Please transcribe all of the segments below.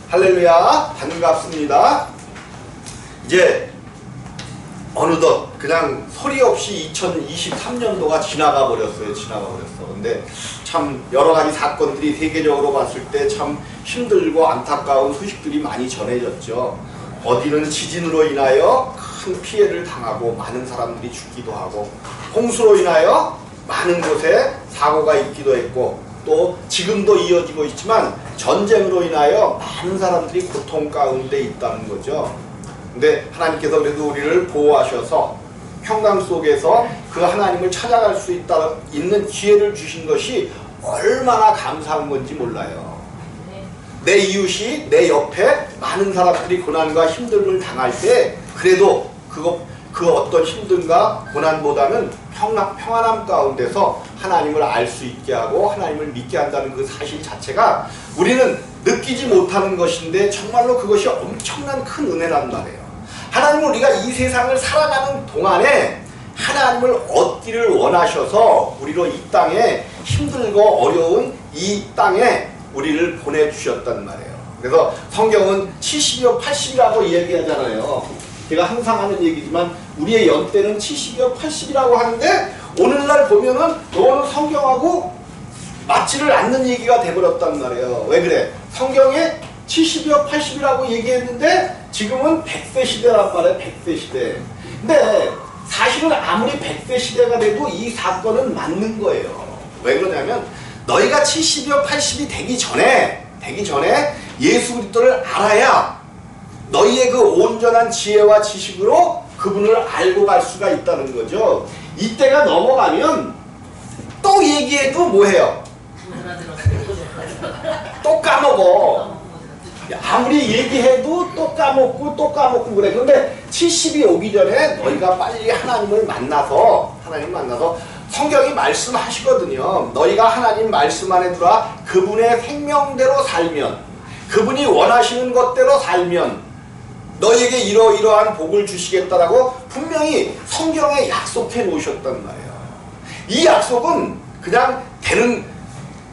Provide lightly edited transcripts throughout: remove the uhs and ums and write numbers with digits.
할렐루야, 반갑습니다. 이제 어느덧 그냥 소리 없이 2023년도가 지나가 버렸어요. 근데 참 여러 가지 사건들이 세계적으로 봤을 때 참 힘들고 안타까운 소식들이 많이 전해졌죠. 어디는 지진으로 인하여 큰 피해를 당하고 많은 사람들이 죽기도 하고, 홍수로 인하여 많은 곳에 사고가 있기도 했고, 또 지금도 이어지고 있지만 전쟁으로 인하여 많은 사람들이 고통 가운데 있다는 거죠. 근데 하나님께서 그래도 우리를 보호하셔서 평강 속에서 그 하나님을 찾아갈 수 있는 기회를 주신 것이 얼마나 감사한 건지 몰라요. 내 이웃이 내 옆에 많은 사람들이 고난과 힘듦을 당할 때 그래도 그 어떤 힘듦과 고난보다는 평안함 가운데서 하나님을 알 수 있게 하고 하나님을 믿게 한다는 그 사실 자체가 우리는 느끼지 못하는 것인데 정말로 그것이 엄청난 큰 은혜란 말이에요. 하나님은 우리가 이 세상을 살아가는 동안에 하나님을 얻기를 원하셔서 우리로 이 땅에 힘들고 어려운 이 땅에 우리를 보내주셨단 말이에요. 그래서 성경은 70이요 80이라고 얘기하잖아요. 제가 항상 하는 얘기지만 우리의 연대는 70이요 80이라고 하는데 오늘날 보면은 너는 성경하고 맞지를 않는 얘기가 돼버렸단 말이에요. 왜 그래? 성경에 70이요 80이라고 얘기했는데 지금은 100세 시대란 말이에요. 100세 시대. 근데 사실은 아무리 100세 시대가 돼도 이 사건은 맞는 거예요. 왜 그러냐면 너희가 70이요 80이 되기 전에 예수 그리스도를 알아야 너희의 그 온전한 지혜와 지식으로 그분을 알고 갈 수가 있다는 거죠. 이때가 넘어가면 또 얘기해도 뭐해요? 또 까먹어. 아무리 얘기해도 또 까먹고 그래. 그런데 70이 오기 전에 너희가 빨리 하나님을 만나서 성경이 말씀하시거든요. 너희가 하나님 말씀 안에 들어와 그분의 생명대로 살면, 그분이 원하시는 것대로 살면 너희에게 이러이러한 복을 주시겠다라고 분명히 성경에 약속해 놓으셨단 말이에요. 이 약속은 그냥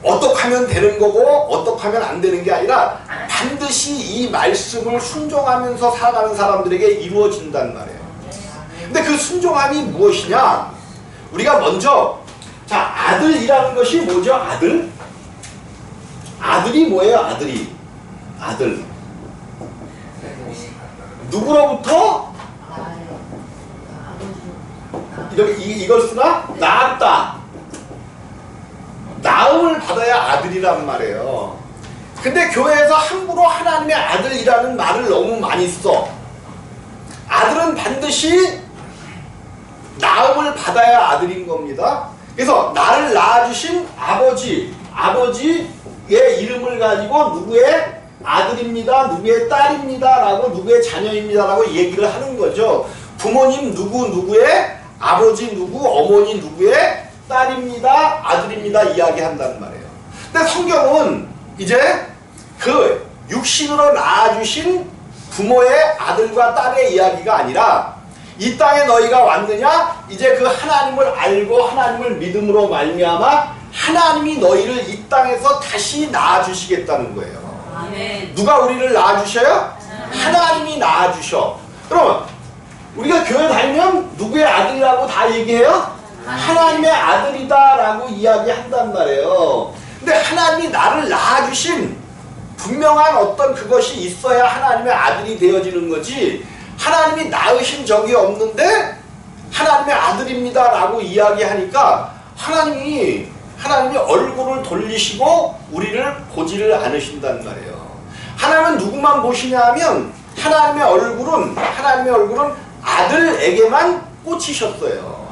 어떻게 하면 되는 거고 어떻게 하면 안 되는 게 아니라 반드시 이 말씀을 순종하면서 살아가는 사람들에게 이루어진단 말이에요. 근데 그 순종함이 무엇이냐? 우리가 먼저 아들이라는 것이 뭐죠? 아들이 뭐예요? 아들 누구로부터? 이걸 쓰나? 낳았다. 낳음을 받아야 아들이란 말이에요. 근데 교회에서 함부로 하나님의 아들이라는 말을 너무 많이 써. 아들은 반드시 낳음을 받아야 아들인 겁니다. 그래서 나를 낳아주신 아버지의 이름을 가지고 누구의 아들입니다, 누구의 딸입니다 라고, 누구의 자녀입니다 라고 얘기를 하는 거죠. 부모님 누구의 아버지 누구, 어머니 누구의 딸입니다, 아들입니다 이야기한단 말이에요. 근데 성경은 이제 그 육신으로 낳아주신 부모의 아들과 딸의 이야기가 아니라 이 땅에 너희가 왔느냐? 이제 그 하나님을 알고 하나님을 믿음으로 말미암아 하나님이 너희를 이 땅에서 다시 낳아주시겠다는 거예요. 아멘. 누가 우리를 낳아주셔요? 하나님이 낳아주셔. 그러면 우리가 교회 다니면 누구의 아들이라고 다 얘기해요? 하나님의 아들이다 라고 이야기한단 말이에요. 근데 하나님이 나를 낳아주신 분명한 어떤 그것이 있어야 하나님의 아들이 되어지는 거지, 하나님이 낳으신 적이 없는데 하나님의 아들입니다 라고 이야기하니까 하나님이 얼굴을 돌리시고 우리를 보지를 않으신단 말이에요. 하나님은 누구만 보시냐 하면 하나님의 얼굴은 아들에게만 꽂히셨어요.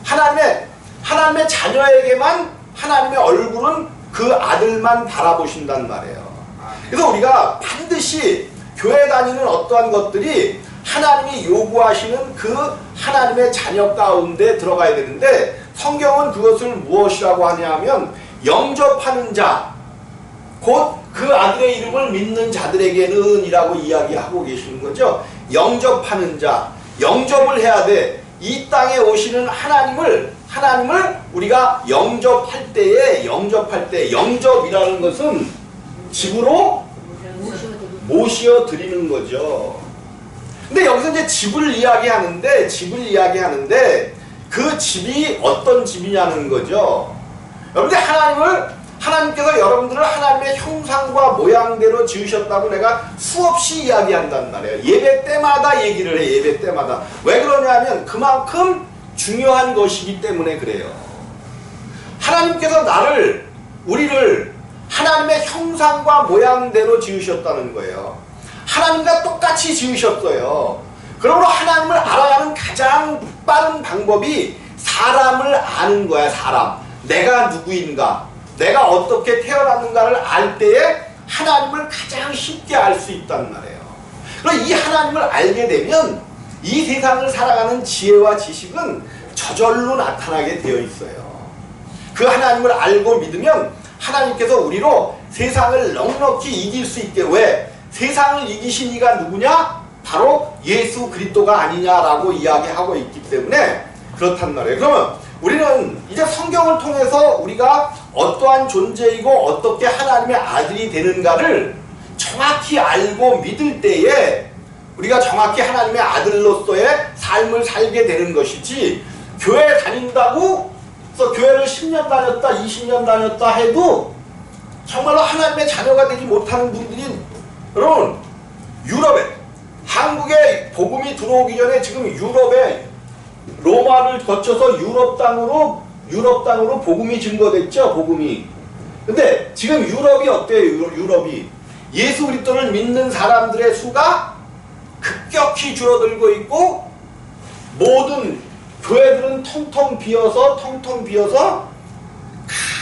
하나님의 자녀에게만 하나님의 얼굴은 그 아들만 바라보신단 말이에요. 그래서 우리가 반드시 교회 다니는 어떠한 것들이 하나님이 요구하시는 그 하나님의 자녀 가운데 들어가야 되는데, 성경은 그것을 무엇이라고 하냐면 영접하는 자, 곧 그 아들의 이름을 믿는 자들에게는 이라고 이야기하고 계시는 거죠. 영접하는 자, 영접을 해야 돼. 이 땅에 오시는 하나님을 우리가 영접할 때 영접이라는 것은 집으로 모시어 드리는 거죠. 근데 여기서 이제 집을 이야기하는데 그 집이 어떤 집이냐는 거죠. 여러분들 하나님께서 여러분들을 하나님의 형상과 모양대로 지으셨다고 내가 수없이 이야기한단 말이에요. 예배 때마다 얘기를 해. 예배 때마다. 왜 그러냐면 그만큼 중요한 것이기 때문에 그래요. 하나님께서 우리를 하나님의 형상과 모양대로 지으셨다는 거예요. 하나님과 똑같이 지으셨어요. 그러므로 하나님을 알아가는 가장 빠른 방법이 사람을 아는 거야. 사람. 내가 누구인가, 내가 어떻게 태어났는가를 알 때에 하나님을 가장 쉽게 알 수 있단 말이에요. 그럼 이 하나님을 알게 되면 이 세상을 살아가는 지혜와 지식은 저절로 나타나게 되어 있어요. 그 하나님을 알고 믿으면 하나님께서 우리로 세상을 넉넉히 이길 수 있게, 왜? 세상을 이기신 이가 누구냐? 바로 예수 그리스도가 아니냐라고 이야기하고 있기 때문에 그렇단 말이에요. 그러면 우리는 이제 성경을 통해서 우리가 어떠한 존재이고 어떻게 하나님의 아들이 되는가를 정확히 알고 믿을 때에 우리가 정확히 하나님의 아들로서의 삶을 살게 되는 것이지, 교회 다닌다고 해서 교회를 10년 다녔다 20년 다녔다 해도 정말로 하나님의 자녀가 되지 못하는 분들이, 여러분, 유럽에, 한국에 복음이 들어오기 전에 지금 유럽에 로마를 거쳐서 유럽 땅으로 복음이 증거됐죠. 복음이. 근데 지금 유럽이 어때요? 유럽이 예수 그리스도를 믿는 사람들의 수가 급격히 줄어들고 있고, 모든 교회들은 텅텅 비어서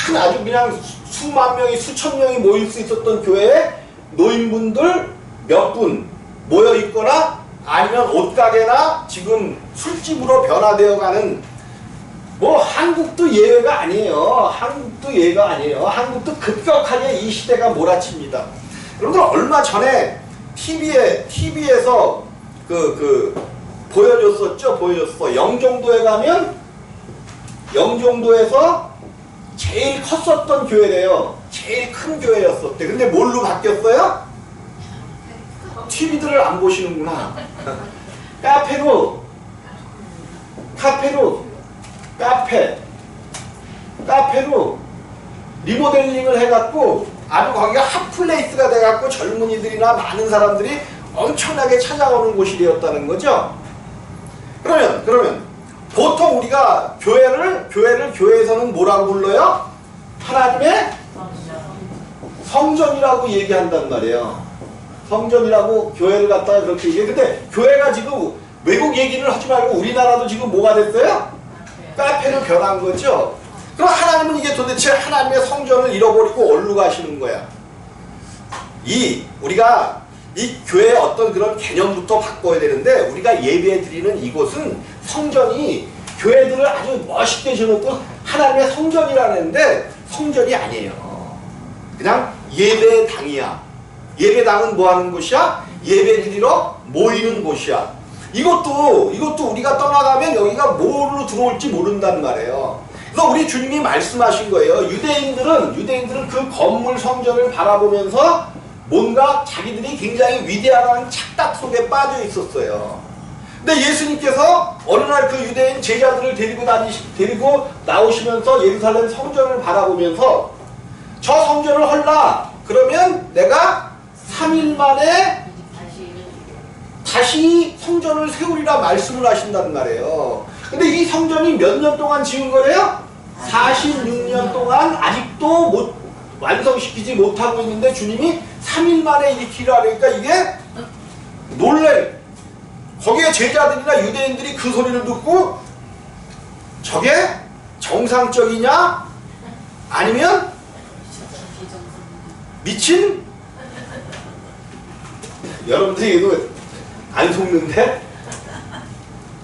큰 아주 그냥 수만 명이 수천 명이 모일 수 있었던 교회에 노인분들 몇 분 모여 있거나 아니면 옷가게나 지금 술집으로 변화되어 가는, 뭐 한국도 예외가 아니에요. 한국도 급격하게 이 시대가 몰아칩니다. 여러분들 얼마 전에 TV에서 보여줬어. 영종도에 가면 영종도에서 제일 컸었던 교회래요. 제일 큰 교회였었대. 근데 뭘로 바뀌었어요? TV들을 안 보시는구나. 카페로 리모델링을 해갖고 아주 거기가 핫플레이스가 돼갖고 젊은이들이나 많은 사람들이 엄청나게 찾아오는 곳이 되었다는 거죠. 그러면 보통 우리가 교회를 교회에서는 뭐라고 불러요? 하나님의 성전이라고 얘기한단 말이에요. 성전이라고 교회를 갖다가 그렇게 얘기해. 근데 교회가 지금 외국 얘기를 하지 말고 우리나라도 지금 뭐가 됐어요? 카페로 변한 거죠. 그럼 하나님은 이게 도대체 하나님의 성전을 잃어버리고 어디로 가시는 거야? 우리가 이 교회의 어떤 그런 개념부터 바꿔야 되는데, 우리가 예배 드리는 이곳은 성전이 교회들을 아주 멋있게 지어놓고 하나님의 성전이라는데 성전이 아니에요. 그냥 예배당이야. 예배당은 뭐 하는 곳이야? 예배 드리러 모이는 곳이야. 이것도 우리가 떠나가면 여기가 뭐로 들어올지 모른단 말이에요. 그래서 우리 주님이 말씀하신 거예요. 유대인들은 그 건물 성전을 바라보면서 뭔가 자기들이 굉장히 위대한 착각 속에 빠져 있었어요. 근데 예수님께서 어느 날 그 유대인 제자들을 데리고 나오시면서 예루살렘 성전을 바라보면서 저 성전을 헐라. 그러면 내가 3일 만에 다시 성전을 세우리라 말씀을 하신단 말이에요. 근데 이 성전이 몇 년 동안 지은 거래요? 46년 동안 아직도 완성시키지 못하고 있는데 주님이 3일 만에 일으키라 그러니까 이게 거기에 제자들이나 유대인들이 그 소리를 듣고 저게 정상적이냐? 아니면 미친? 여러분들이 이거 안 속는데?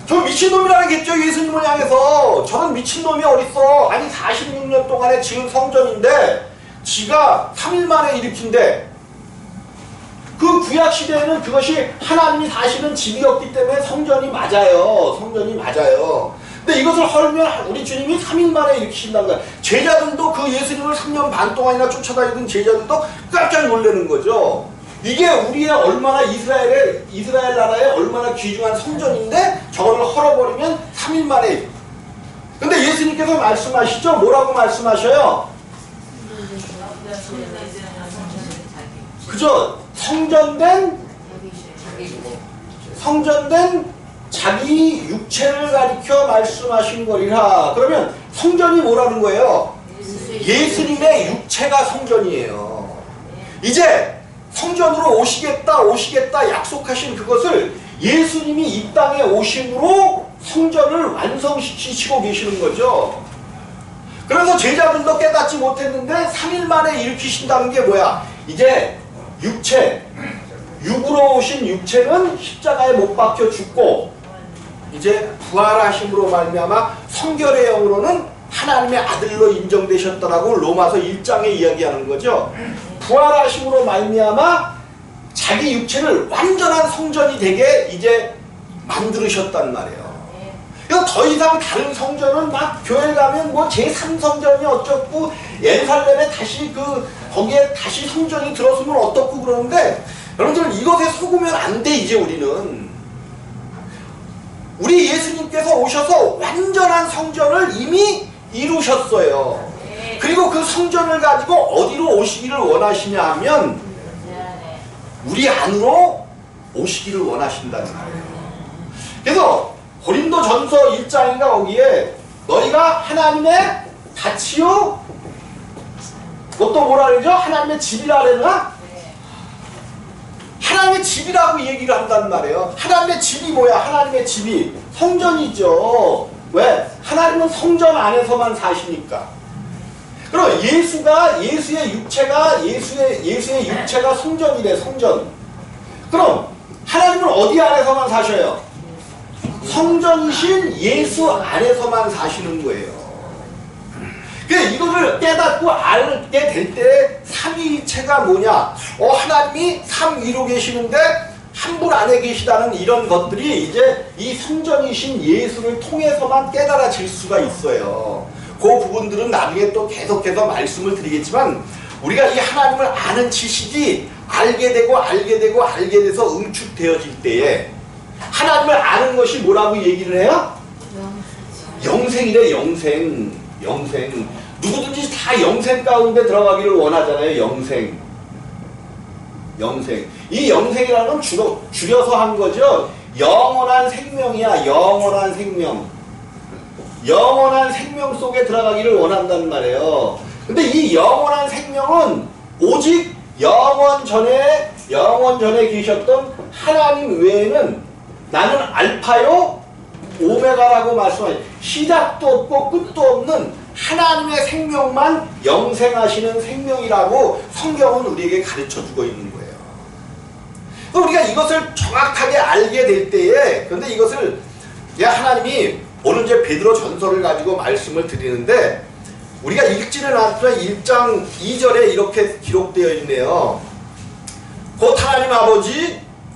저 미친놈이라겠죠. 예수님을 향해서. 저는 미친놈이 어딨어. 아니 46년 동안에 지은 성전인데 지가 3일 만에 일으킨대. 그 구약시대에는 그것이 하나님이 사시는 집이었기 때문에 성전이 맞아요. 근데 이것을 헐면 우리 주님이 3일 만에 일으키신다는 거야. 제자들도 그 예수님을 3년 반 동안이나 쫓아다니던 제자들도 깜짝 놀라는 거죠. 이게 우리의 얼마나 이스라엘 나라의 얼마나 귀중한 성전인데 저거를 헐어버리면 3일 만에. 근데 예수님께서 말씀하시죠? 뭐라고 말씀하셔요? 그죠? 성전된 자기 육체를 가리켜 말씀하신 거리라. 그러면 성전이 뭐라는 거예요? 예수님의 육체가 성전이에요. 이제 성전으로 오시겠다 약속하신 그것을 예수님이 이 땅에 오심으로 성전을 완성시키시고 계시는 거죠. 그래서 제자들도 깨닫지 못했는데 3일 만에 일으키신다는 게 뭐야? 이제 육으로 오신 육체는 십자가에 못 박혀 죽고 이제 부활하심으로 말미암아 성결의 영으로는 하나님의 아들로 인정되셨더라고 로마서 1장에 이야기하는 거죠. 부활하심으로 말미암아 자기 육체를 완전한 성전이 되게 이제 만들으셨단 말이에요. 그래서 더 이상 다른 성전은 막 교회 가면 뭐 제3성전이 어쩌고 예루살렘에 다시 거기에 다시 성전이 들어서면 어떻고 그러는데 여러분들 이것에 속으면 안 돼. 이제 우리 예수님께서 오셔서 완전한 성전을 이미 이루셨어요. 그리고 그 성전을 가지고 어디로 오시기를 원하시냐 하면 우리 안으로 오시기를 원하신다는 거예요. 그래서 고린도전서 1장인가 거기에 너희가 하나님의 밭이요 그것도 뭐라 그러죠? 하나님의 집이라 그러나? 하나님의 집이라고 얘기를 한단 말이에요. 하나님의 집이 뭐야? 하나님의 집이 성전이죠. 왜? 하나님은 성전 안에서만 사시니까. 그럼 예수의 육체가 성전이래. 성전. 그럼 하나님은 어디 안에서만 사셔요? 성전이신 예수 안에서만 사시는 거예요. 이거를 깨닫고 알게 될 때 삼위일체가 뭐냐? 하나님이 삼위로 계시는데 한 분 안에 계시다는 이런 것들이 이제 이 성전이신 예수를 통해서만 깨달아질 수가 있어요. 그 부분들은 나중에 또 계속해서 말씀을 드리겠지만 우리가 이 하나님을 아는 지식이 알게 돼서 응축되어질 때에 하나님을 아는 것이 뭐라고 얘기를 해요? 영생이래. 영생. 누구든지 다 영생 가운데 들어가기를 원하잖아요. 영생. 이 영생이라는 건 줄여서 한 거죠. 영원한 생명이야. 영원한 생명 속에 들어가기를 원한단 말이에요. 근데 이 영원한 생명은 오직 영원 전에 계셨던 하나님 외에는 나는 알파요 오메가라고 말씀하시죠. 시작도 없고 끝도 없는 하나님의 생명만 영생하시는 생명이라고 성경은 우리에게 가르쳐주고 있는 거예요. 우리가 이것을 정확하게 알게 될 때에 그런데 이것을 하나님이 오늘 이제 베드로 전서를 가지고 말씀을 드리는데 우리가 읽지는 않지만 1장 2절에 이렇게 기록되어 있네요. 곧 하나님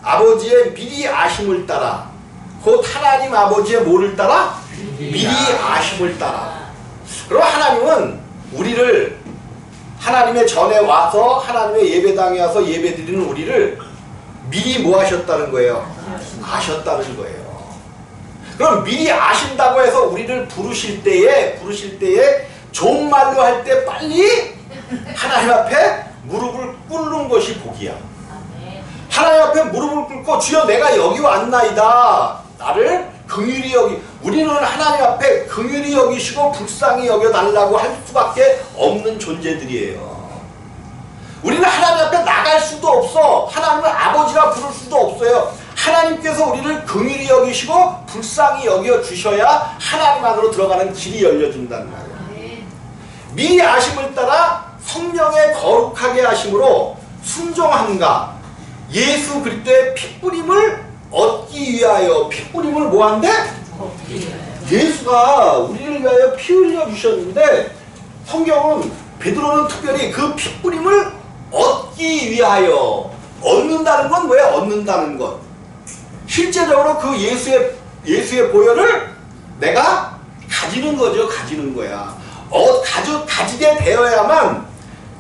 아버지의 미리 아심을 따라 곧 하나님 아버지의 뭐를 따라? 미리 아심을 따라. 그럼 하나님은 우리를 하나님의 전에 와서 하나님의 예배당에 와서 예배드리는 우리를 미리 뭐 하셨다는 거예요? 아셨다는 거예요. 그럼 미리 아신다고 해서 우리를 부르실 때에 좋은 말로 할 때 빨리 하나님 앞에 무릎을 꿇는 것이 복이야. 하나님 앞에 무릎을 꿇고 주여 내가 여기 왔나이다. 나를 긍휼히 우리는 하나님 앞에 긍휼히 여기시고 불쌍히 여겨달라고 할 수밖에 없는 존재들이에요. 우리는 하나님 앞에 나갈 수도 없어. 하나님을 아버지라 부를 수도 없어요. 하나님께서 우리를 긍휼히 여기시고 불쌍히 여겨주셔야 하나님 안으로 들어가는 길이 열려준다는 말이에요. 미리 아심을 따라 성령의 거룩하게 하심으로 순종함과 예수 그리스도의 핏뿌림을 얻기 위하여. 핏뿌림을 뭐한대? 예수가 우리를 위하여 피 흘려주셨는데 성경은 베드로는 특별히 그 핏뿌림을 얻기 위하여. 얻는다는 건 뭐야? 얻는다는 것. 실제적으로 그 예수의 보혈을 내가 가지는 거죠. 가지는 거야. 가지게 되어야만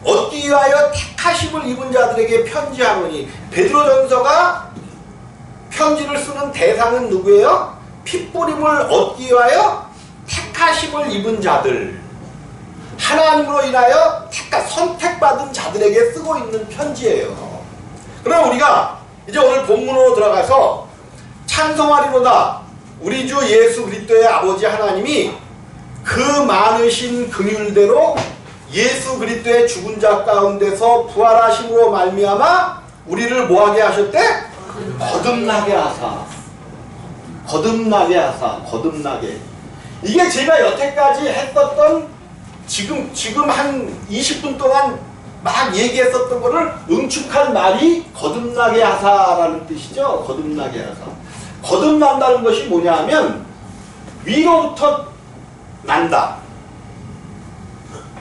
얻기 위하여 택하심을 입은 자들에게 편지하노니. 베드로전서가 편지를 쓰는 대상은 누구예요? 핏부림을 얻기 위하여 택하심을 입은 자들, 하나님으로 인하여 선택받은 자들에게 쓰고 있는 편지예요. 그럼 우리가 이제 오늘 본문으로 들어가서 찬송하리로다. 우리 주 예수 그리스도의 아버지 하나님이 그 많으신 긍휼대로 예수 그리스도의 죽은 자 가운데서 부활하심으로 말미암아 우리를 뭐하게 하셨대? 거듭나게 하사. 거듭나게 하사. 거듭나게. 이게 제가 여태까지 했었던 지금 한 20분 동안 막 얘기했었던 거를 응축한 말이 거듭나게 하사라는 뜻이죠. 거듭나게 하사. 거듭난다는 것이 뭐냐 하면 위로부터 난다.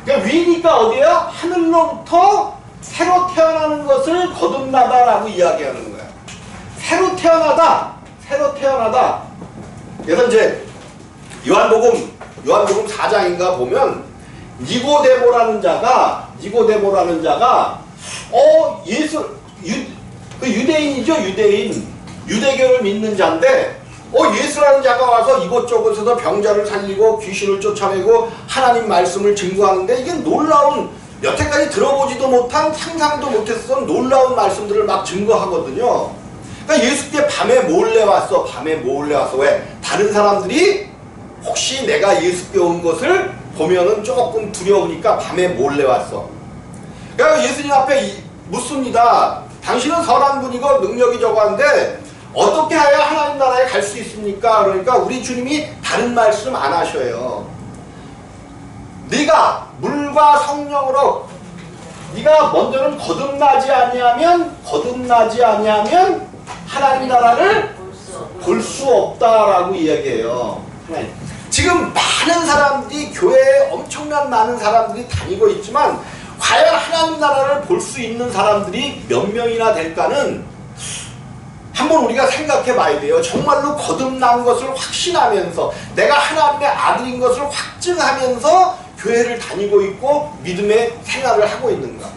그러니까 위니까 어디에요? 하늘로부터 새로 태어나는 것을 거듭나다라고 이야기하는 거야. 새로 태어나다. 새로 태어나다. 그래서 이제 요한복음 4장인가 보면 니고데모라는 자가 유대인이죠. 유대교를 믿는 자인데 예수라는 자가 와서 이곳저곳에서 병자를 살리고 귀신을 쫓아내고 하나님 말씀을 증거하는데 이게 놀라운, 여태까지 들어보지도 못한, 상상도 못했던 놀라운 말씀들을 막 증거하거든요. 그러니까 예수께 밤에 몰래 왔어. 왜? 다른 사람들이 혹시 내가 예수께 온 것을 보면은 조금 두려우니까 밤에 몰래 왔어. 그러니까 예수님 앞에 묻습니다. 당신은 선한 분이고 능력이 저거한데 어떻게 하여 하나님 나라에 갈 수 있습니까? 그러니까 우리 주님이 다른 말씀 안 하셔요. 네가 물과 성령으로 네가 먼저는 거듭나지 아니하면 하나님 나라를 볼 수 없다라고 이야기해요. 지금 많은 사람들이, 교회에 엄청난 많은 사람들이 다니고 있지만 과연 하나님 나라를 볼 수 있는 사람들이 몇 명이나 될까는 한번 우리가 생각해 봐야 돼요. 정말로 거듭난 것을 확신하면서 내가 하나님의 아들인 것을 확증하면서 교회를 다니고 있고 믿음의 생활을 하고 있는가.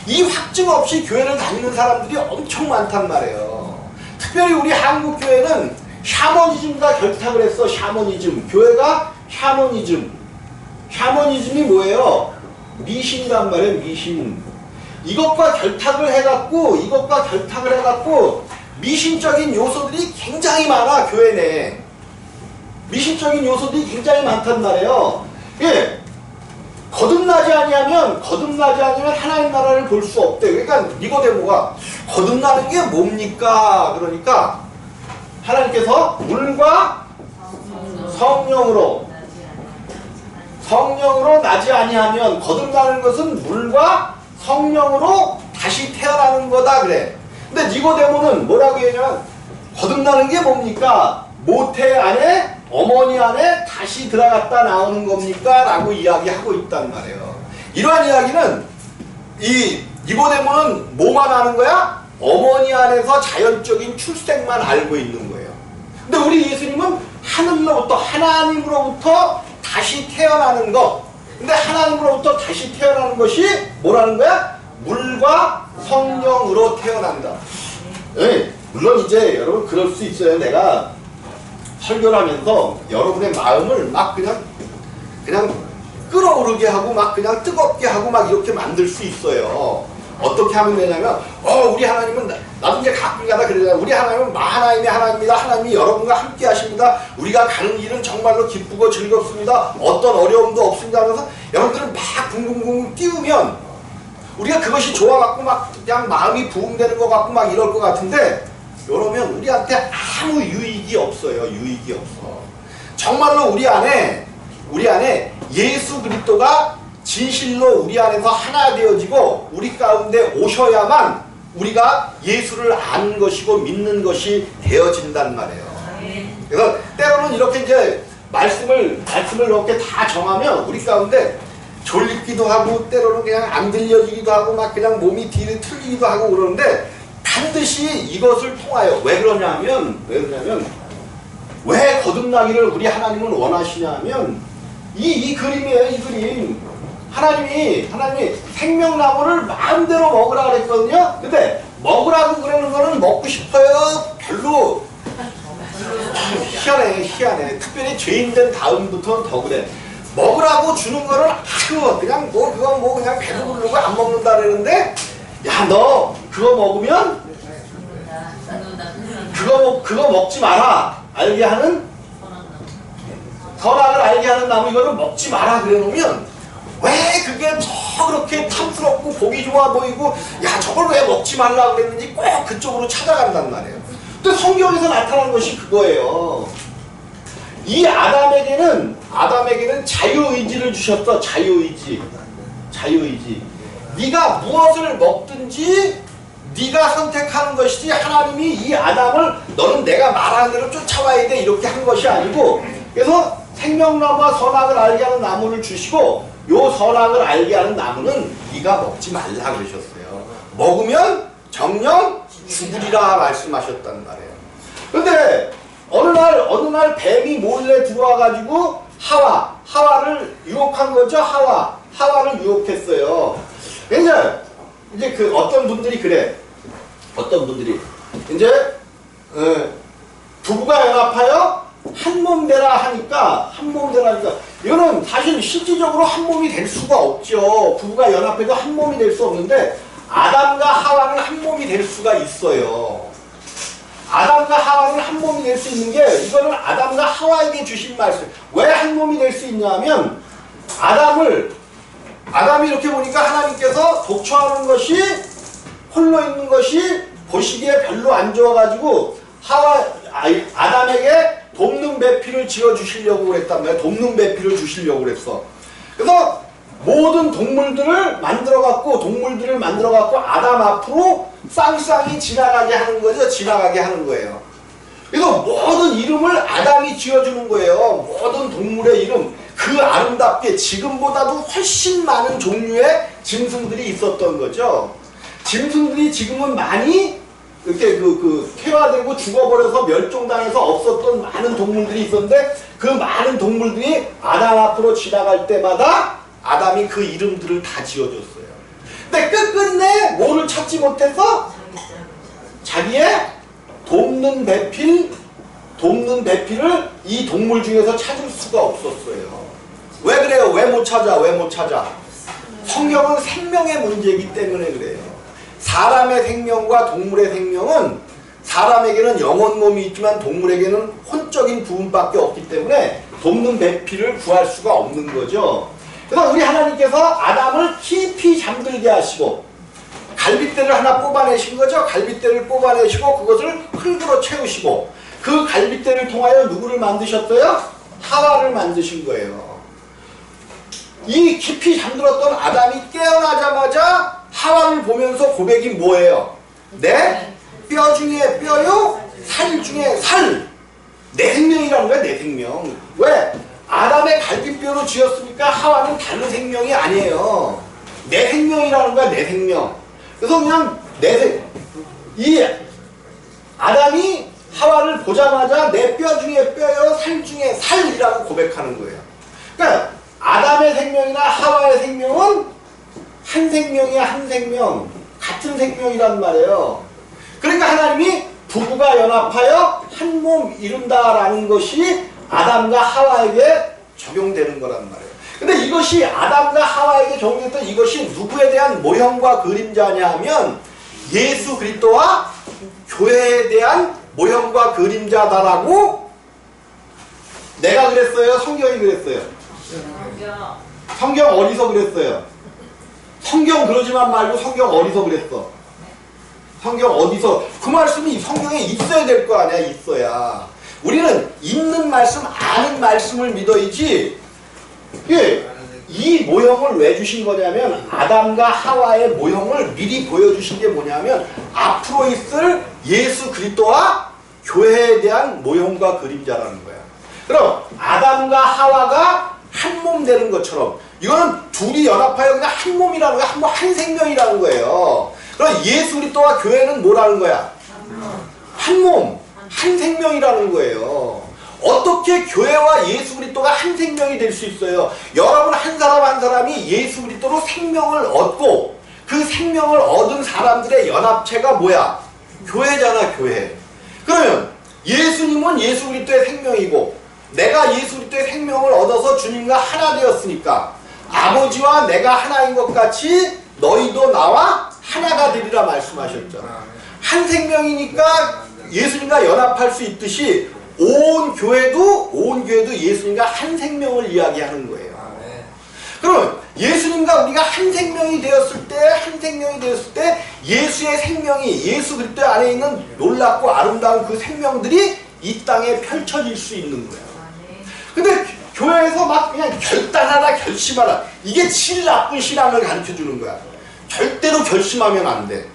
이 확증 없이 교회를 다니는 사람들이 엄청 많단 말이에요. 특별히 우리 한국교회는 샤머니즘과 결탁을 했어. 샤머니즘. 교회가 샤머니즘이 뭐예요? 미신이란 말이에요. 미신. 이것과 결탁을 해갖고 미신적인 요소들이 굉장히 많아. 교회 내에 미신적인 요소들이 굉장히 많단 말이에요. 예, 거듭나지 아니하면 하나님 나라를 볼 수 없대. 그러니까 니고데모가 거듭나는 게 뭡니까? 그러니까 하나님께서 물과 성령으로 나지 아니하면, 거듭나는 것은 물과 성령으로 다시 태어나는 거다 그래. 근데 니고데모는 뭐라고 얘기하냐면 거듭나는 게 뭡니까? 모태 안에, 어머니 안에 다시 들어갔다 나오는 겁니까? 라고 이야기하고 있단 말이에요. 이러한 이야기는 이 니고데모는 뭐만 아는 거야? 어머니 안에서 자연적인 출생만 알고 있는 거예요. 근데 우리 예수님은 하나님으로부터 다시 태어나는 것. 근데 하나님으로부터 다시 태어나는 것이 뭐라는 거야? 물과 성령으로 태어난다. 네, 물론 이제 여러분 그럴 수 있어요. 내가 설교를 하면서 여러분의 마음을 막 그냥 끓어오르게 하고 막 그냥 뜨겁게 하고 막 이렇게 만들 수 있어요. 어떻게 하면 되냐면 우리 하나님은 나도 이제 가끔 가다 그러잖아요. 우리 하나님은 하나님의 하나님입니다. 하나님이 여러분과 함께 하십니다. 우리가 가는 길은 정말로 기쁘고 즐겁습니다. 어떤 어려움도 없습니다 하면서 여러분들은 막 붕붕붕 띄우면 우리가 그것이 좋아갖고 막 그냥 마음이 부흥되는 것 같고 막 이럴 것 같은데, 이러면 우리한테 아무 유익이 없어요. 유익이 없어. 정말로 우리 안에 예수 그리스도가 진실로 우리 안에서 하나 되어지고 우리 가운데 오셔야만 우리가 예수를 아는 것이고 믿는 것이 되어진단 말이에요. 그래서 때로는 이렇게 이제 말씀을 이렇게 다 정하면 우리 가운데 졸리기도 하고 때로는 그냥 안 들려지기도 하고 막 그냥 몸이 뒤를 틀리기도 하고 그러는데, 반드시 이것을 통하여 왜 그러냐면 왜 거듭나기를 우리 하나님은 원하시냐면 이 그림이에요. 이 그림. 하나님이 생명나무를 마음대로 먹으라 그랬거든요. 근데 먹으라고 그러는 거는 먹고 싶어요. 별로 희한해. 특별히 죄인 된 다음부터는 더 그래. 먹으라고 주는 거는 아주 그냥 그건 그냥 배부르려고 안 먹는다 그러는데, 야, 너 그거 먹으면 그거 먹지 마라. 알게 하는 선악을 알게 하는 나무 이거를 먹지 마라 그래 놓으면 왜 그게 더 그렇게 탐스럽고 보기 좋아 보이고, 야, 저걸 왜 먹지 말라 그랬는지 꼭 그쪽으로 찾아간단 말이에요. 근데 성경에서 나타난 것이 그거예요. 이 아담에게는 자유의지를 주셨어. 자유의지. 네가 무엇을 먹든지 네가 선택하는 것이지, 하나님이 이 아담을 너는 내가 말하는 대로 쫓아와야 돼 이렇게 한 것이 아니고, 그래서 생명나무와 선악을 알게 하는 나무를 주시고, 요 선악을 알게 하는 나무는 네가 먹지 말라 그러셨어요. 먹으면 정녕 죽으리라 말씀하셨단 말이에요. 근데 어느 날 뱀이 몰래 들어와가지고 하와를 유혹한 거죠. 하와를 유혹했어요. 이제 그 어떤 분들이 이제 부부가 연합하여 한 몸 되라 하니까 이거는 사실 실질적으로 한 몸이 될 수가 없죠. 부부가 연합해도 한 몸이 될 수 없는데, 아담과 하와는 한 몸이 될 수가 있어요. 아담과 하와는 한 몸이 될 수 있는 게, 이거는 아담과 하와에게 주신 말씀. 왜 한 몸이 될 수 있냐면, 아담이 이렇게 보니까 하나님께서 독초하는 것이, 홀로 있는 것이 보시기에 별로 안 좋아가지고 아담에게 돕는 배필을 지어주시려고 그랬단 말이에요. 돕는 배필을 주시려고 그랬어. 그래서 모든 동물들을 만들어갖고 아담 앞으로 쌍쌍이 지나가게 하는 거죠. 지나가게 하는 거예요. 그래서 모든 이름을 아담이 지어주는 거예요. 모든 동물의 이름. 그 아름답게 지금보다도 훨씬 많은 종류의 짐승들이 있었던 거죠. 짐승들이 지금은 많이 이렇게 퇴화되고 죽어버려서 멸종당해서 없었던 많은 동물들이 있었는데, 그 많은 동물들이 아담 앞으로 지나갈 때마다 아담이 그 이름들을 다 지어줬어요. 근데 끝끝내 뭐를 찾지 못해서 자기의 돕는 배필을 이 동물 중에서 찾을 수가 없었어요. 왜 그래요? 왜 못 찾아? 성경은 생명의 문제이기 때문에 그래요. 사람의 생명과 동물의 생명은, 사람에게는 영혼 몸이 있지만 동물에게는 혼적인 부분밖에 없기 때문에 돕는 배필을 구할 수가 없는 거죠. 그래서 우리 하나님께서 아담을 깊이 잠들게 하시고 갈빗대를 하나 뽑아내신 거죠. 갈빗대를 뽑아내시고 그것을 흙으로 채우시고, 그 갈빗대를 통하여 누구를 만드셨어요? 하와를 만드신 거예요. 이 깊이 잠들었던 아담이 깨어나자마자 하와를 보면서 고백이 뭐예요? 내 뼈 중에 뼈요, 살 중에 살. 내 생명이라는 거야, 내 생명. 왜? 아담의 갈빗뼈로 지었으니까 하와는 다른 생명이 아니에요. 내 생명이라는 거야, 내 생명. 그래서 그냥 이 아담이 하와를 보자마자 내 뼈 중에 뼈요, 살 중에 살이라고 고백하는 거예요. 그러니까 아담의 생명이나 하와의 생명은 한 생명이야, 한 생명. 같은 생명이란 말이에요. 그러니까 하나님이 부부가 연합하여 한 몸 이룬다라는 것이 아담과 하와에게 적용되는 거란 말이에요. 근데 이것이 아담과 하와에게 적용됐던 이것이 누구에 대한 모형과 그림자냐 하면, 예수 그리스도와 교회에 대한 모형과 그림자다라고 내가 그랬어요? 성경이 그랬어요? 성경 어디서 그랬어요? 성경 그러지만 말고 성경 어디서 그랬어? 성경 어디서? 그 말씀이 성경에 있어야 될 거 아니야. 있어야. 우리는 있는 말씀, 아는 말씀을 믿어야지. 이 모형을 왜 주신 거냐면, 아담과 하와의 모형을 미리 보여주신 게 뭐냐면, 앞으로 있을 예수 그리스도와 교회에 대한 모형과 그림자라는 거야. 그럼 아담과 하와가 한 몸 되는 것처럼, 이거는 둘이 연합하여 그냥 한 몸이라는 거야. 한 생명이라는 거예요. 그럼 예수 그리스도와 교회는 뭐라는 거야? 한 몸, 한 생명이라는 거예요. 어떻게 교회와 예수 그리스도가 한 생명이 될 수 있어요? 여러분 한 사람 한 사람이 예수 그리스도로 생명을 얻고 그 생명을 얻은 사람들의 연합체가 뭐야? 교회잖아, 교회. 그러면 예수님은 예수 그리스도의 생명이고 내가 예수 그리스도의 생명을 얻어서 주님과 하나 되었으니까 아버지와 내가 하나인 것 같이 너희도 나와 하나가 되리라 말씀하셨잖아. 한 생명이니까 예수님과 연합할 수 있듯이 온 교회도 예수님과 한 생명을 이야기하는 거예요. 그러면 예수님과 우리가 한 생명이 되었을 때 예수의 생명이 예수 그리스도 안에 있는 놀랍고 아름다운 그 생명들이 이 땅에 펼쳐질 수 있는 거예요. 근데 교회에서 막 그냥 결단하라 결심하라 이게 제일 나쁜 신앙을 가르쳐주는 거야. 절대로 결심하면 안 돼.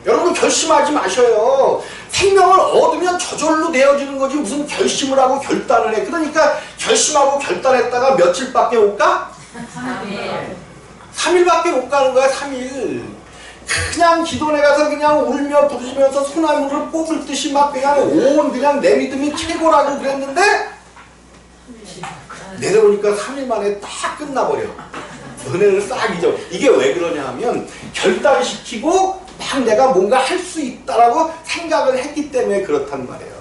여러분 결심하지 마셔요. 생명을 얻으면 저절로 되어지는 거지 무슨 결심을 하고 결단을 해. 그러니까 결심하고 결단했다가 며칠밖에 못 가? 3일밖에 못 가는 거야. 3일. 그냥 기도원에 가서 그냥 울며 부르시면서 소나무를 뽑을 듯이 막 그냥 온 그냥 내 믿음이 최고라고 그랬는데 내려오니까 3일 만에 딱 끝나버려. 은혜를 싹 잊어. 이게 왜 그러냐 하면 결단시키고 막 내가 뭔가 할 수 있다라고 생각을 했기 때문에 그렇단 말이에요.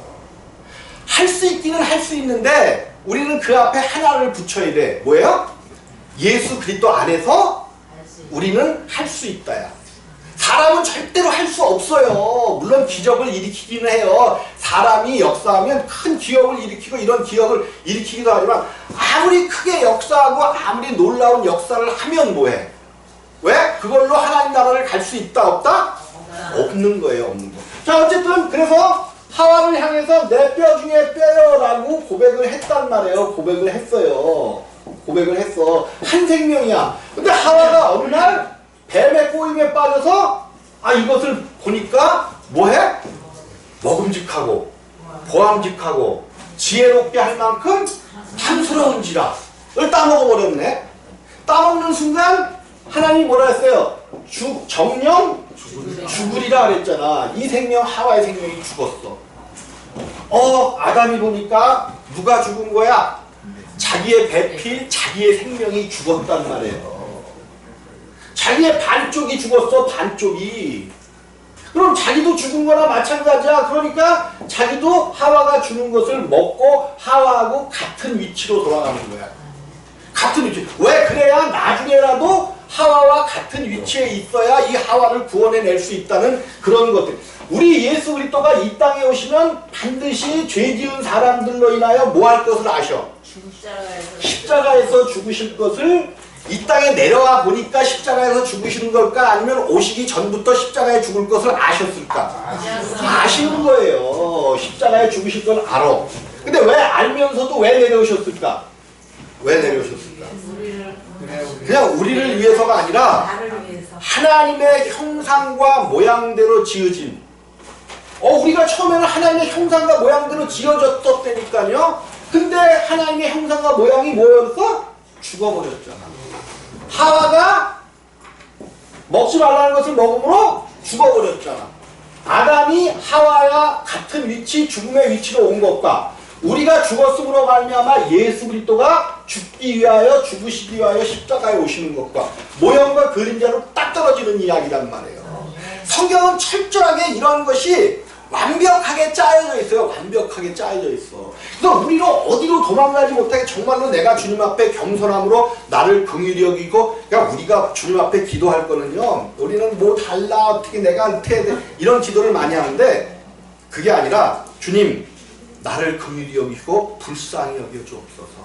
할 수 있기는 할 수 있는데 우리는 그 앞에 하나를 붙여야 돼. 뭐예요? 예수 그리스도 안에서 우리는 할 수 있다야. 사람은 절대로 할 수 없어요. 물론 기적을 일으키기는 해요. 사람이 역사하면 큰 기업을 일으키고 이런 기업을 일으키기도 하지만 아무리 크게 역사하고 아무리 놀라운 역사를 하면 뭐해? 왜? 그걸로 하나님 나라를 갈 수 있다 없다? 없는 거예요. 없는 거. 자 어쨌든 그래서 하와를 향해서 내 뼈 중에 뼈요라고 고백을 했단 말이에요. 고백을 했어요. 고백을 했어. 한 생명이야. 근데 하와가 어느 날 뱀의 꼬임에 빠져서 이것을 보니까 뭐해? 먹음직하고 보암직하고 지혜롭게 할 만큼 탐스러운지라 를 따먹어버렸네. 따먹는 순간 하나님이 뭐라 했어요? 정령 죽으리라 그랬잖아. 이 생명 하와의 생명이 죽었어. 아담이 보니까 누가 죽은 거야? 자기의 배필, 자기의 생명이 죽었단 말이에요. 자기의 반쪽이 죽었어, 반쪽이. 그럼 자기도 죽은 거나 마찬가지야. 그러니까 자기도 하와가 주는 것을 먹고 하와하고 같은 위치로 돌아가는 거야. 같은 위치. 왜? 그래야 나중에라도 하와와 같은 위치에 있어야 이 하와를 구원해낼 수 있다는 그런 것들. 우리 예수 그리스도가 이 땅에 오시면 반드시 죄 지은 사람들로 인하여 뭐 할 것을 아셔? 십자가에서 죽으실 것을 이 땅에 내려와 보니까 십자가에서 죽으시는 걸까? 아니면 오시기 전부터 십자가에 죽을 것을 아셨을까? 아시는 거예요. 십자가에 죽으실 걸 알아. 근데 왜 알면서도 왜 내려오셨을까? 왜 내려오셨을까? 그냥 우리를 위해서가 아니라 하나님의 형상과 모양대로 지어진 우리가 처음에는 하나님의 형상과 모양대로 지어졌었다니까요. 근데 하나님의 형상과 모양이 뭐였어? 죽어버렸잖아. 하와가 먹지 말라는 것을 먹음으로 죽어버렸잖아. 아담이 하와와 같은 위치, 죽음의 위치로 온 것과 우리가 죽었음으로 말미암아 예수 그리스도가 죽기 위하여 죽으시기 위하여 십자가에 오시는 것과 모형과 그림자로 딱 떨어지는 이야기란 말이에요. 성경은 철저하게 이런 것이 완벽하게 짜여져 있어요. 완벽하게 짜여져 있어. 그래서 우리는 어디로 도망가지 못하게 정말로 내가 주님 앞에 겸손함으로 나를 긍휼히 여기고 그러니까 우리가 주님 앞에 기도할 거는요. 우리는 뭐 달라 어떻게 내가 어떻게 해야 돼 이런 기도를 많이 하는데 그게 아니라 주님 나를 긍휼히 여기고 불쌍히 여겨주옵소서.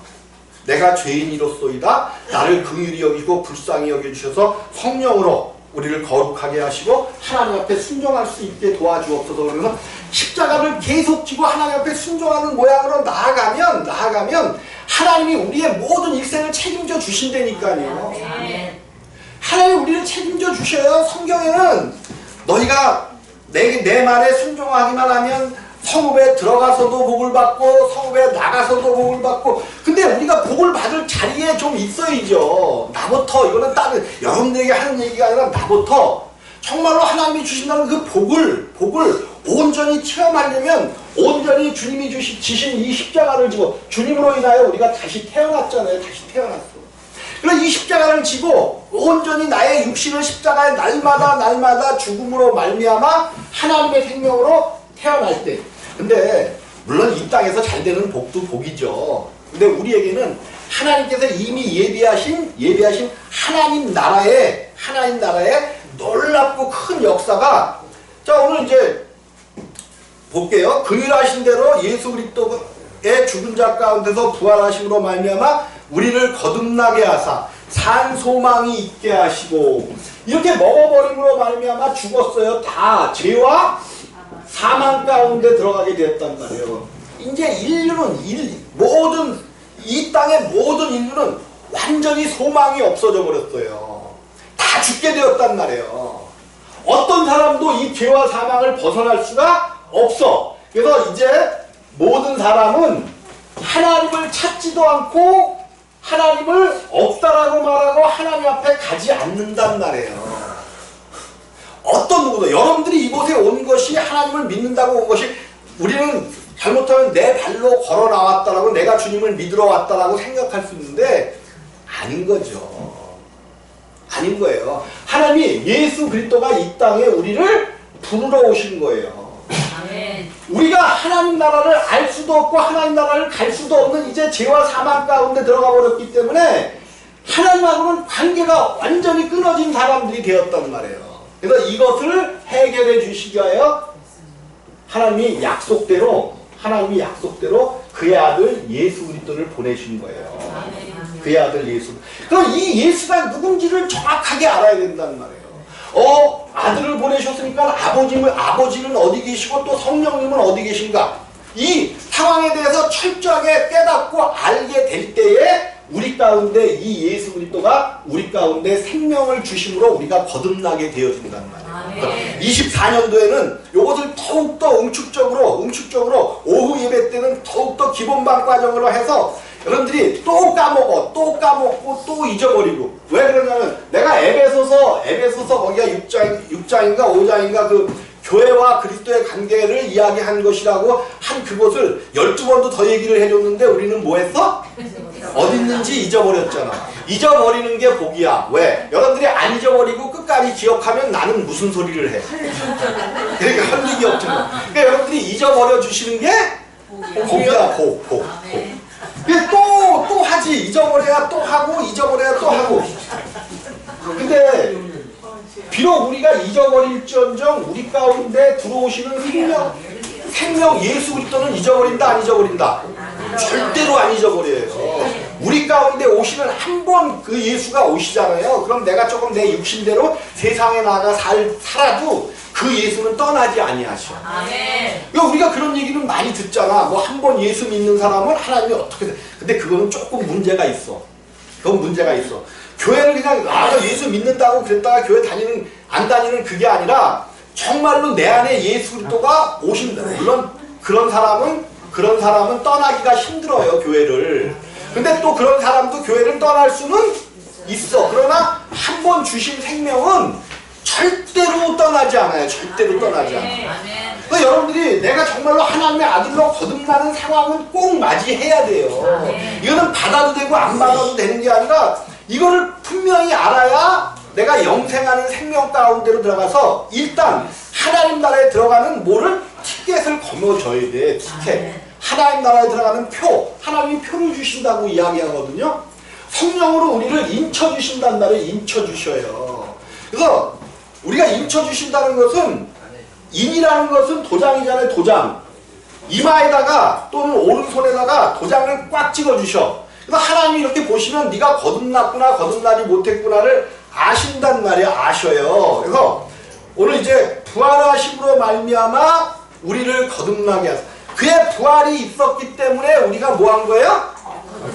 내가 죄인이로소이다. 나를 긍휼히 여기고 불쌍히 여겨주셔서 성령으로 우리를 거룩하게 하시고 하나님 앞에 순종할 수 있게 도와주옵소서. 그래서 십자가를 계속 지고 하나님 앞에 순종하는 모양으로 나아가면 하나님이 우리의 모든 일생을 책임져 주신다니까요. 하나님이 우리를 책임져 주셔요. 성경에는 너희가 내 말에 순종하기만 하면 성읍에 들어가서도 복을 받고 성읍에 나가서도 복을 받고. 근데 우리가 복을 받을 자리에 좀 있어야죠. 나부터. 이거는 다른 여러분들에게 하는 얘기가 아니라 나부터 정말로 하나님이 주신다는 그 복을 온전히 체험하려면 온전히 주님이 지신 이 십자가를 지고 주님으로 인하여 우리가 다시 태어났잖아요. 다시 태어났어. 그래서 이 십자가를 지고 온전히 나의 육신을 십자가에 날마다 죽음으로 말미암아 하나님의 생명으로 태어날 때. 근데 물론 이 땅에서 잘 되는 복도 복이죠. 근데 우리에게는 하나님께서 이미 예비하신 하나님 나라의 놀랍고 큰 역사가, 자 오늘 이제 볼게요. 긍휼하신 대로 예수 그리스도의 죽은 자 가운데서 부활하심으로 말미암아 우리를 거듭나게 하사 산 소망이 있게 하시고, 이렇게 먹어버림으로 말미암아 죽었어요. 다 죄와 사망 가운데 들어가게 되었단 말이에요. 이제 인류는 이 땅의 모든 인류는 완전히 소망이 없어져 버렸어요. 다 죽게 되었단 말이에요. 어떤 사람도 이 죄와 사망을 벗어날 수가 없어. 그래서 이제 모든 사람은 하나님을 찾지도 않고 하나님을 없다라고 말하고 하나님 앞에 가지 않는단 말이에요. 어떤 누구도, 여러분들이 이곳에 온 것이 하나님을 믿는다고 온 것이, 우리는 잘못하면 내 발로 걸어 나왔다라고, 내가 주님을 믿으러 왔다라고 생각할 수 있는데 아닌 거죠. 아닌 거예요. 하나님이 예수 그리스도가 이 땅에 우리를 부르러 오신 거예요. 아멘. 우리가 하나님 나라를 알 수도 없고 하나님 나라를 갈 수도 없는 이제 죄와 사망 가운데 들어가 버렸기 때문에 하나님하고는 관계가 완전히 끊어진 사람들이 되었단 말이에요. 그래서 이것을 해결해 주시기 위하여 하나님이 약속대로 그의 아들 예수 그리스도를 보내신 거예요. 그의 아들 예수. 그럼 이 예수가 누군지를 정확하게 알아야 된다는 말이에요. 아들을 보내셨으니까 아버지는 어디 계시고 또 성령님은 어디 계신가? 이 상황에 대해서 철저하게 깨닫고 알게 될 때에 우리 가운데 이 예수 그리스도가 우리 가운데 생명을 주심으로 우리가 거듭나게 되어진단 말이에요. 24년도에는 이것을 더욱더 응축적으로 오후 예배 때는 더욱더 기본반 과정으로 해서 여러분들이 또 까먹고 또 잊어버리고. 왜 그러냐면 내가 에베소서 거기가 6장인가 5장인가 그 교회와 그리스도의 관계를 이야기한 것이라고 한 그것을 12번도 더 얘기를 해줬는데 우리는 뭐 했어? 어디 있는지 잊어버렸잖아. 잊어버리는 게 복이야. 왜? 여러분들이 안 잊어버리고 끝까지 기억하면 나는 무슨 소리를 해? 그러니까 할 얘기 없잖아. 그러니까 여러분들이 잊어버려 주시는 게 복이야. 복. 또 하지. 잊어버려야 또 하고 잊어버려야 또 하고. 근데 비록 우리가 잊어버릴지언정 우리 가운데 들어오시는 생명 예수 그리스도는 잊어버린다 안 잊어버린다? 절대로 안 잊어버려요. 우리 가운데 오시는 한 번 그 예수가 오시잖아요. 그럼 내가 조금 내 육신대로 세상에 나가 살아도 그 예수는 떠나지 아니하셔. 그러니까 우리가 그런 얘기는 많이 듣잖아. 뭐 한 번 예수 믿는 사람은 하나님이 어떻게 돼? 근데 그거는 조금 문제가 있어. 그건 문제가 있어. 교회를 그냥 예수 믿는다고 그랬다가 교회 안 다니는 그게 아니라 정말로 내 안에 예수 그리스도가 오신다. 물론 그런 사람은 떠나기가 힘들어요, 교회를. 근데 또 그런 사람도 교회를 떠날 수는 있어. 그러나 한 번 주신 생명은 절대로 떠나지 않아요. 절대로 떠나지 않아요. 그러니까 여러분들이 내가 정말로 하나님의 아들로 거듭나는 상황은 꼭 맞이해야 돼요. 이거는 받아도 되고 안 받아도 되는 게 아니라 이거를 분명히 알아야 내가 영생하는 생명 가운데로 들어가서 일단 하나님 나라에 들어가는 티켓을 거머줘야 돼. 티켓. 하나님 나라에 들어가는 표. 하나님이 표를 주신다고 이야기하거든요. 성령으로 우리를 인쳐주신단 말이에요. 인쳐주셔요. 그래서 우리가 인쳐주신다는 것은, 인이라는 것은 도장이잖아요. 도장. 이마에다가 또는 오른손에다가 도장을 꽉 찍어주셔. 그래서 하나님이 이렇게 보시면 네가 거듭났구나 거듭나지 못했구나를 아신단 말이에요. 아셔요. 그래서 오늘 이제 부활하심으로 말미암아 우리를 거듭나게 하소서. 그의 부활이 있었기 때문에 우리가 뭐 한 거예요?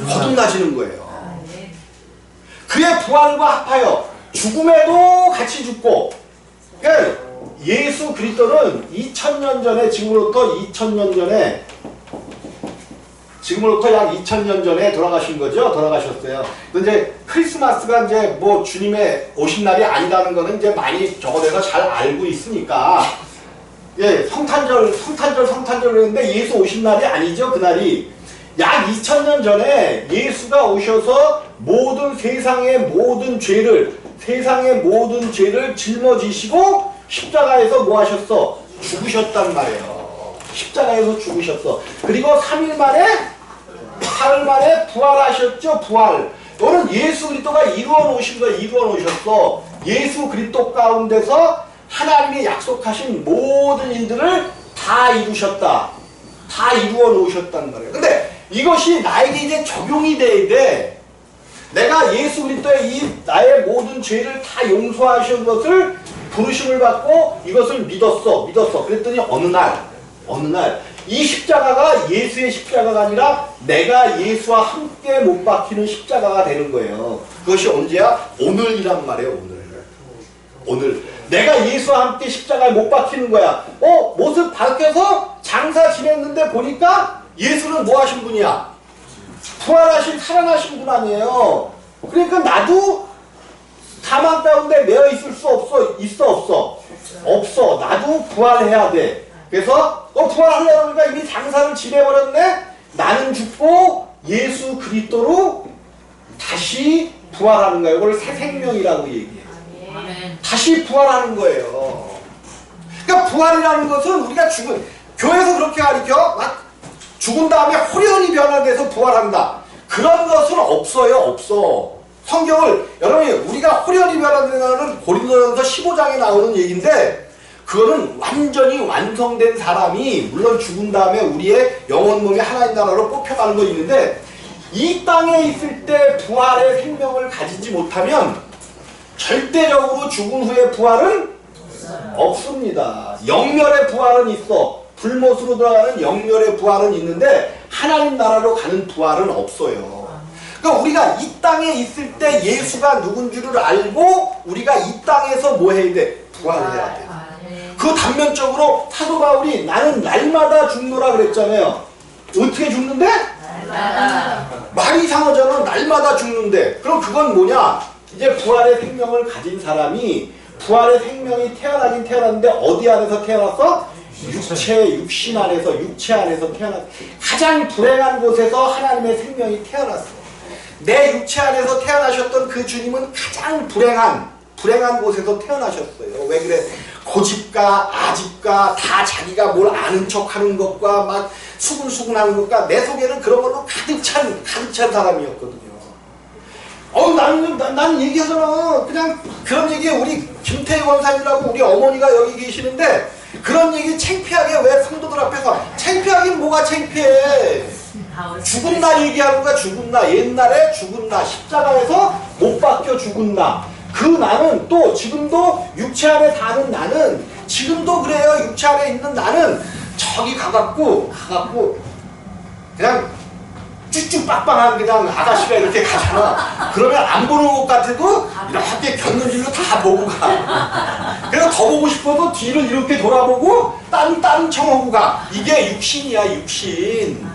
거듭나지는 거예요. 그의 부활과 합하여 죽음에도 같이 죽고. 그러니까 예수 그리스도는 2000년 전에, 지금으로부터 약 2000년 전에 돌아가신 거죠. 돌아가셨어요. 근데 이제 크리스마스가 이제 뭐 주님의 오신 날이 아니라는 거는 이제 많이 저거에서 잘 알고 있으니까 예, 성탄절 했는데 예수 오신 날이 아니죠. 그날이 약 2000년 전에 예수가 오셔서 세상의 모든 죄를 짊어지시고 십자가에서 뭐 하셨어? 죽으셨단 말이에요. 십자가에서 죽으셨어. 그리고 3일 만에 부활하셨죠. 부활. 이거는 예수 그리스도가 이루어 놓으신 거예요. 이루어 놓으셨어. 예수 그리스도 가운데서 하나님이 약속하신 모든 일들을 다 이루셨다. 다 이루어 놓으셨단 말이에요. 근데 이것이 나에게 이제 적용이 돼야 돼. 내가 예수 그리스도의 이 나의 모든 죄를 다 용서하신 것을 부르심을 받고 이것을 믿었어. 그랬더니 어느 날 이 십자가가 예수의 십자가가 아니라 내가 예수와 함께 못 박히는 십자가가 되는 거예요. 그것이 언제야? 오늘이란 말이에요. 오늘 내가 예수와 함께 십자가에 못 박히는 거야. 모습 바뀌어서 장사 지냈는데 보니까 예수는 뭐 하신 분이야? 부활하신 살아나신 분 아니에요. 그러니까 나도 사망 가운데 매여 있을 수 없어? 있어? 없어. 나도 부활해야 돼. 그래서 부활하려고 하니까 이미 장사를 지내버렸네. 나는 죽고 예수 그리스도로 다시 부활하는 거예요. 이걸 새 생명이라고 얘기해요. 다시 부활하는 거예요. 그러니까 부활이라는 것은 우리가 교회에서 그렇게 가르쳐. 죽은 다음에 호련히 변화돼서 부활한다. 그런 것은 없어. 성경을 여러분이 우리가 호련히 변화되는 고린도전서 15장에 나오는 얘기인데 그거는 완전히 완성된 사람이 물론 죽은 다음에 우리의 영혼 몸이 하나님 나라로 뽑혀가는 거 있는데 이 땅에 있을 때 부활의 생명을 가지지 못하면 절대적으로 죽은 후에 부활은 없습니다. 영멸의 부활은 있어. 불못으로 들어가는 영멸의 부활은 있는데 하나님 나라로 가는 부활은 없어요. 그러니까 우리가 이 땅에 있을 때 예수가 누군 줄을 알고 우리가 이 땅에서 뭐 해야 돼? 부활해야 돼. 그 단면적으로 사도 바울이 나는 날마다 죽노라 그랬잖아요. 어떻게 죽는데? 말이 이상하잖아. 날마다 죽는데. 그럼 그건 뭐냐? 이제 부활의 생명을 가진 사람이 부활의 생명이 태어나긴 태어났는데 어디 안에서 태어났어? 육체 안에서 태어났어. 가장 불행한 곳에서 하나님의 생명이 태어났어. 내 육체 안에서 태어나셨던 그 주님은 가장 불행한 곳에서 태어나셨어요. 왜 그래? 고집과 아집과 다 자기가 뭘 아는 척하는 것과 막 수근수근하는 것과 내 속에는 그런 걸로 가득 찬 사람이었거든요. 나는 얘기하잖아. 그냥 그런 얘기 우리 김태희 원사님이라고 우리 어머니가 여기 계시는데 그런 얘기 창피하게 왜 성도들 앞에서 창피하긴 뭐가 창피해. 죽은 나 얘기하는 거야. 죽은 나. 옛날에 죽은 나. 십자가에서 못 박혀 죽은 나. 그 나는 또 지금도 육체 안에 사는 나는 지금도 그래요. 육체 안에 있는 나는 저기 가갖고 그냥 쭉쭉빡빡한 그냥 아가씨가 이렇게 가잖아. 그러면 안 보는 것 같아도 이렇게 곁눈질로 다 보고 가. 그래서 더 보고 싶어도 뒤를 이렇게 돌아보고 다른 청하고 가. 이게 육신이야. 육신.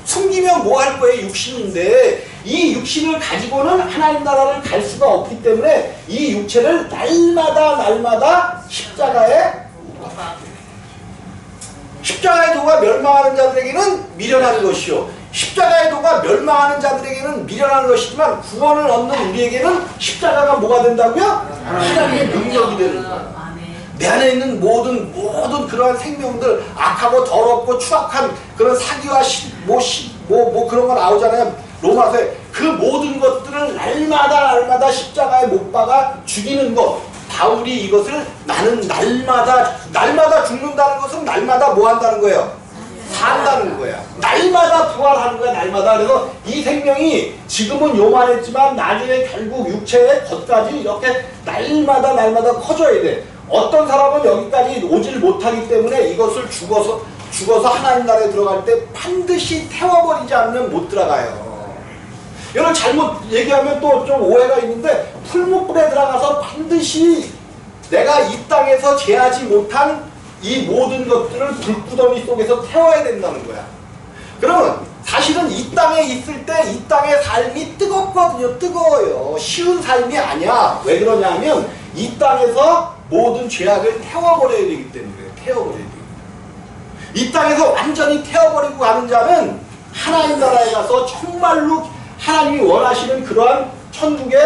숨기면 뭐 할 거예요? 육신인데 이 육신을 가지고는 하나님 나라를 갈 수가 없기 때문에 이 육체를 날마다 십자가에 도가 멸망하는 자들에게는 미련한 것이요 십자가의 도가 멸망하는 자들에게는 미련한 것이지만 구원을 얻는 우리에게는 십자가가 뭐가 된다고요? 하나님의 능력이 되는 거예요. 내 안에 있는 모든 그러한 생명들 악하고 더럽고 추악한 그런 사기와 그런 거 나오잖아요. 로마서에 그 모든 것들을 날마다 십자가에 못 박아 죽이는 것. 바울이 이것을 나는 날마다 죽는다는 것은 날마다 뭐 한다는 거예요? 산다는 거야. 날마다 부활하는 거야. 날마다. 그래서 이 생명이 지금은 요만했지만 나중에 결국 육체의 겉까지 이렇게 날마다 커져야 돼. 어떤 사람은 여기까지 오질 못하기 때문에 이것을 죽어서 하나님 나라에 들어갈 때 반드시 태워버리지 않으면 못 들어가요. 이런 잘못 얘기하면 또 좀 오해가 있는데 풀무불에 들어가서 반드시 내가 이 땅에서 제하지 못한 이 모든 것들을 불구덩이 속에서 태워야 된다는 거야. 그러면 사실은 이 땅에 있을 때 이 땅의 삶이 뜨겁거든요. 뜨거워요. 쉬운 삶이 아니야. 왜 그러냐면 이 땅에서 모든 죄악을 태워버려야 되기 때문에 태워버려야 되기 때문에. 이 땅에서 완전히 태워버리고 가는 자는 하나님 나라에 가서 정말로 하나님이 원하시는 그러한 천국에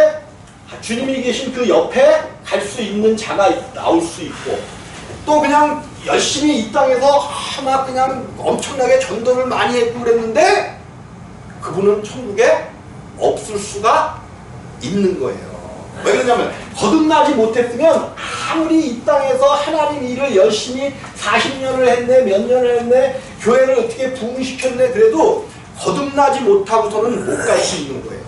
주님이 계신 그 옆에 갈 수 있는 자가 나올 수 있고, 또 그냥 열심히 이 땅에서 막 그냥 엄청나게 전도를 많이 했고 그랬는데 그분은 천국에 없을 수가 있는 거예요. 왜 그러냐면 거듭나지 못했으면 아무리 이 땅에서 하나님 일을 열심히 40년을 했네, 몇 년을 했네, 교회를 어떻게 부흥시켰네, 그래도 거듭나지 못하고서는 못 갈 수 있는 거예요.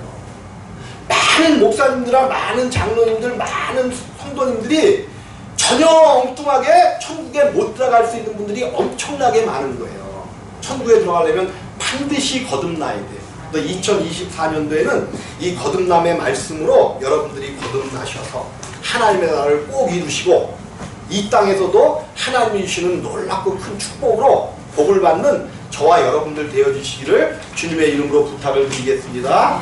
많은 목사님들과 많은 장로님들, 많은 성도님들이 전혀 엉뚱하게 천국에 못 들어갈 수 있는 분들이 엄청나게 많은 거예요. 천국에 들어가려면 반드시 거듭나야 돼요. 2024년도에는 이 거듭남의 말씀으로 여러분들이 거듭나셔서 하나님의 나라를 꼭 이루시고 이 땅에서도 하나님이 주시는 놀랍고 큰 축복으로 복을 받는 저와 여러분들 되어주시기를 주님의 이름으로 부탁을 드리겠습니다.